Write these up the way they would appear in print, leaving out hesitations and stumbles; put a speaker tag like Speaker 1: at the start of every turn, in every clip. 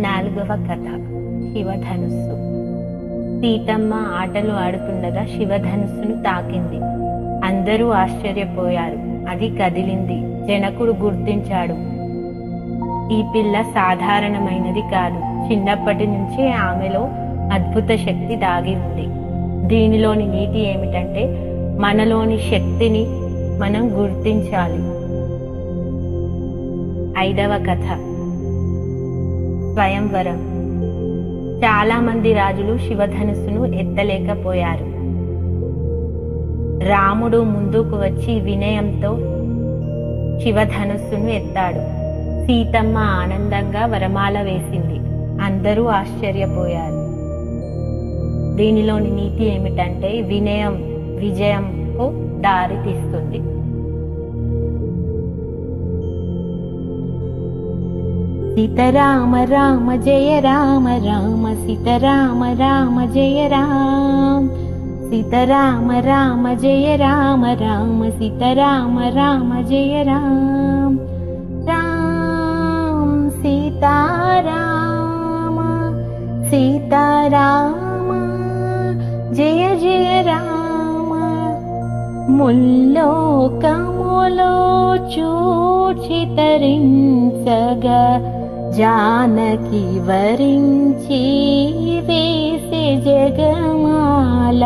Speaker 1: నాలుగవ కథ శివధనుస్సు. సీతమ్మ ఆటలు ఆడుతుండగా శివధనుస్సును తాకింది. అందరూ ఆశ్చర్యపోయారు. అది కదిలింది. జనకుడు గుర్తించాడు, ఈ పిల్ల సాధారణమైనది కాదు. చిన్నప్పటి నుంచే ఆమెలో అద్భుత శక్తి దాగి ఉంది. దీనిలోని నీతి ఏమిటంటే మనలోని శక్తిని మనం గుర్తించాలి. ఐదవ కథ స్వయంవరం. చాలా మంది రాజులు శివధనుస్సును ఎత్తలేకపోయారు. రాముడు ముందుకు వచ్చి వినయంతో శివధనుస్సును ఎత్తాడు. సీతమ్మ ఆనందంగా వరమాల వేసింది. అందరూ ఆశ్చర్యపోయారు. దీనిలోని నీతి ఏమిటంటే వినయం విజయంకు దారి తీస్తుంది. సీతారామ రామ జయ రామ రామ సీతారామ రామ జయ రామ సీతారామ రామ జయ రామ రామ సీతారామ రామ జయ రామ రామ సీతారామ సీతారామ జయ జయ రామ. ముల్లోకములో చూచి తరించగా జానకి వరించి వేసే జగమాల.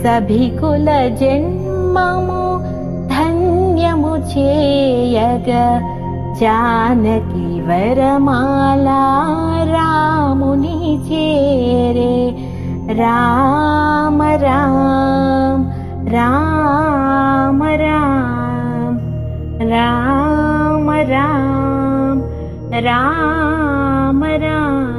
Speaker 1: సభికుల జన్మము ధన్యము చేయగా జానకి వరమాల రాముని చేరే. రామ రామ రామ రామ రామ రామ రామ రామ.